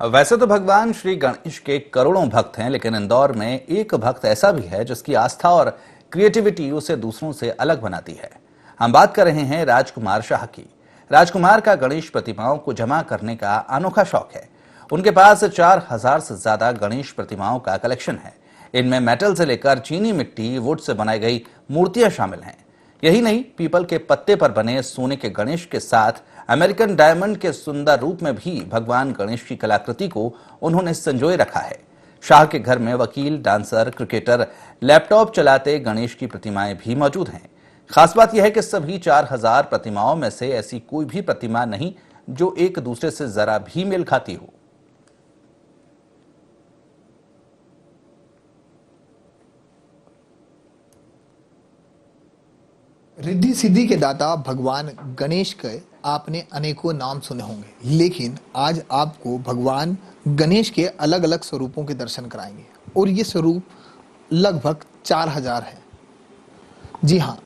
वैसे तो भगवान श्री गणेश के करोड़ों भक्त हैं, लेकिन इंदौर में एक भक्त ऐसा भी है जिसकी आस्था और क्रिएटिविटी उसे दूसरों से अलग बनाती है। हम बात कर रहे हैं राजकुमार शाह की। राजकुमार का गणेश प्रतिमाओं को जमा करने का अनोखा शौक है। उनके पास 4000 से ज्यादा गणेश प्रतिमाओं का कलेक्शन है। इनमें मेटल से लेकर चीनी मिट्टी, वुड से बनाई गई मूर्तियां शामिल हैं। यही नहीं, पीपल के पत्ते पर बने सोने के गणेश के साथ अमेरिकन डायमंड के सुंदर रूप में भी भगवान गणेश की कलाकृति को उन्होंने संजोए रखा है। शाह के घर में वकील, डांसर, क्रिकेटर, लैपटॉप चलाते गणेश की प्रतिमाएं भी मौजूद हैं। खास बात यह है कि सभी 4000 प्रतिमाओं में से ऐसी कोई भी प्रतिमा नहीं जो एक दूसरे से जरा भी मेल खाती हो। रिद्धि सिद्धि के दाता भगवान गणेश के आपने अनेकों नाम सुने होंगे, लेकिन आज आपको भगवान गणेश के अलग अलग स्वरूपों के दर्शन कराएंगे और ये स्वरूप लगभग 4000 है। जी हाँ,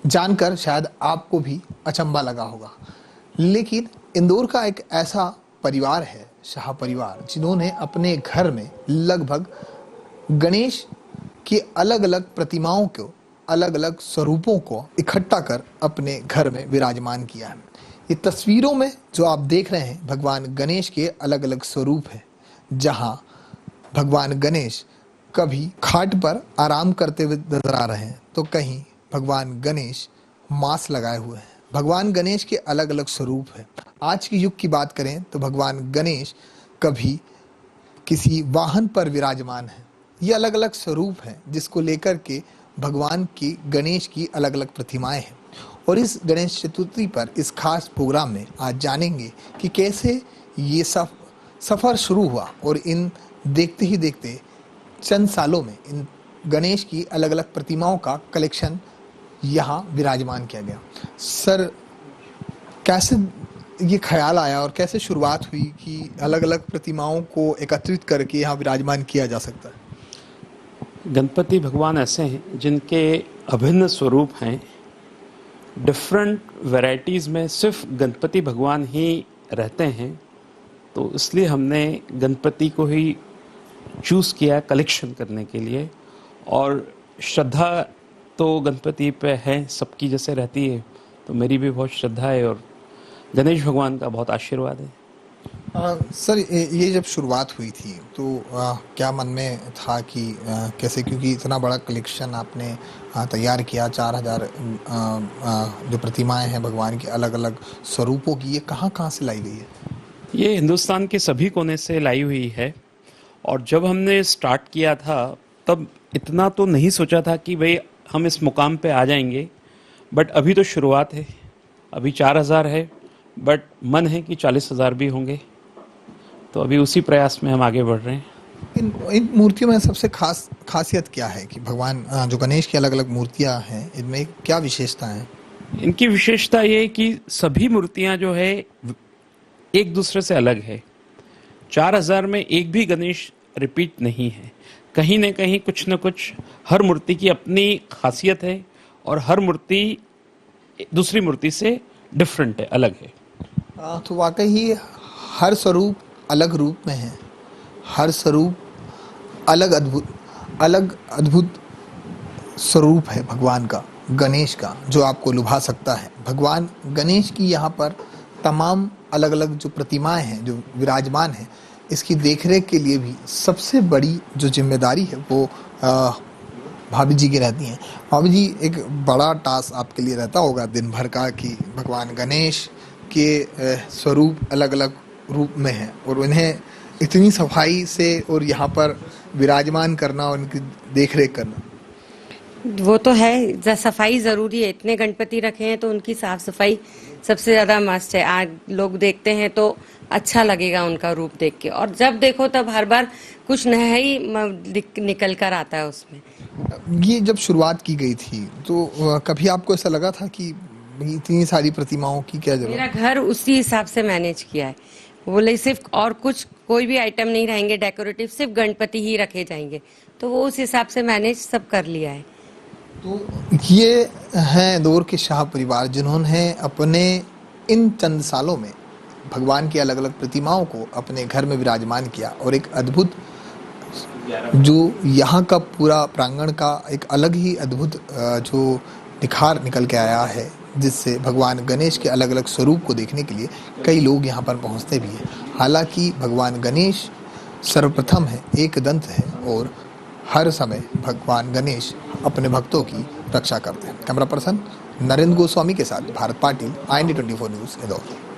जानकर शायद आपको भी अचंभा लगा होगा, लेकिन इंदौर का एक ऐसा परिवार है, शाह परिवार, जिन्होंने अपने घर में लगभग गणेश की अलग अलग प्रतिमाओं को, अलग अलग स्वरूपों को इकट्ठा कर अपने घर में विराजमान किया है। ये तस्वीरों में जो आप देख रहे हैं भगवान गणेश के अलग अलग स्वरूप है, जहां भगवान गणेश कभी खाट पर आराम करते हुए नजर आ रहे हैं तो कहीं भगवान गणेश मास्क लगाए हुए हैं। भगवान गणेश के अलग अलग स्वरूप है। आज के युग की बात करें तो भगवान गणेश कभी किसी वाहन पर विराजमान है। ये अलग अलग स्वरूप हैं जिसको लेकर के भगवान की गणेश की अलग अलग प्रतिमाएं हैं। और इस गणेश चतुर्थी पर इस खास प्रोग्राम में आज जानेंगे कि कैसे ये सफ़र शुरू हुआ और इन देखते ही देखते चंद सालों में इन गणेश की अलग अलग प्रतिमाओं का कलेक्शन यहाँ विराजमान किया गया। सर, कैसे ये ख्याल आया और कैसे शुरुआत हुई कि अलग अलग प्रतिमाओं को एकत्रित करके यहाँ विराजमान किया जा सकता है? गणपति भगवान ऐसे हैं जिनके अभिन्न स्वरूप हैं। डिफरेंट वैरायटीज़ में सिर्फ गणपति भगवान ही रहते हैं, तो इसलिए हमने गणपति को ही चूज़ किया कलेक्शन करने के लिए। और श्रद्धा तो गणपति पे है, सबकी जैसे रहती है, तो मेरी भी बहुत श्रद्धा है और गणेश भगवान का बहुत आशीर्वाद है। सर, ये जब शुरुआत हुई थी तो क्या मन में था कि कैसे, क्योंकि इतना बड़ा कलेक्शन आपने तैयार किया, 4000 जो प्रतिमाएं हैं भगवान की अलग अलग स्वरूपों की, ये कहाँ कहाँ से लाई गई है? ये हिंदुस्तान के सभी कोने से लाई हुई है। और जब हमने स्टार्ट किया था तब इतना तो नहीं सोचा था कि भाई हम इस मुकाम पे आ जाएंगे, बट अभी तो शुरुआत है। अभी 4000 है, बट मन है कि 40,000 भी होंगे, तो अभी उसी प्रयास में हम आगे बढ़ रहे हैं। इन मूर्तियों में सबसे खासियत क्या है कि भगवान जो गणेश की अलग अलग मूर्तियां हैं, इनमें क्या विशेषता है? इनकी विशेषता ये है कि सभी मूर्तियां जो है एक दूसरे से अलग है। 4000 में एक भी गणेश रिपीट नहीं है। कहीं न कहीं कुछ न कुछ हर मूर्ति की अपनी खासियत है और हर मूर्ति दूसरी मूर्ति से डिफरेंट है, अलग है। तो वाकई ही हर स्वरूप अलग रूप में है, हर स्वरूप अलग अद्भुत स्वरूप है भगवान का, गणेश का, जो आपको लुभा सकता है। भगवान गणेश की यहाँ पर तमाम अलग अलग जो प्रतिमाएं हैं जो विराजमान हैं, इसकी देखरेख के लिए भी सबसे बड़ी जो जिम्मेदारी है वो भाभी जी की रहती हैं। भाभी जी, एक बड़ा टास्क आपके लिए रहता होगा दिन भर का कि भगवान गणेश के स्वरूप अलग अलग रूप में हैं और उन्हें इतनी सफाई से और यहाँ पर विराजमान करना और उनकी देखरेख करना। वो तो है, सफाई ज़रूरी है। इतने गणपति रखे हैं तो उनकी साफ सफाई सबसे ज़्यादा मस्ट है। आज लोग देखते हैं तो अच्छा लगेगा उनका रूप देख के, और जब देखो तब हर बार कुछ नया ही निकल कर आता है उसमें। ये जब शुरुआत की गई थी तो कभी आपको ऐसा लगा था कि इतनी सारी प्रतिमाओं की क्या जरूरत? मेरा घर उसी हिसाब से मैनेज किया है। बोले सिर्फ और कुछ कोई भी आइटम नहीं रहेंगे डेकोरेटिव, सिर्फ गणपति ही रखे जाएंगे, तो वो उस हिसाब से मैनेज सब कर लिया है। तो ये हैं इंदौर के शाह परिवार, जिन्होंने अपने इन चंद सालों में भगवान की अलग अलग प्रतिमाओं को अपने घर में विराजमान किया और एक अद्भुत जो यहाँ का पूरा प्रांगण का एक अलग ही अद्भुत जो निखार निकल के आया है, जिससे भगवान गणेश के अलग अलग स्वरूप को देखने के लिए कई लोग यहाँ पर पहुँचते भी हैं। हालांकि भगवान गणेश सर्वप्रथम है, एक दंत है और हर समय भगवान गणेश अपने भक्तों की रक्षा करते हैं। कैमरा पर्सन नरेंद्र गोस्वामी के साथ भारत पाटिल, IND24 न्यूज़, इंदौर।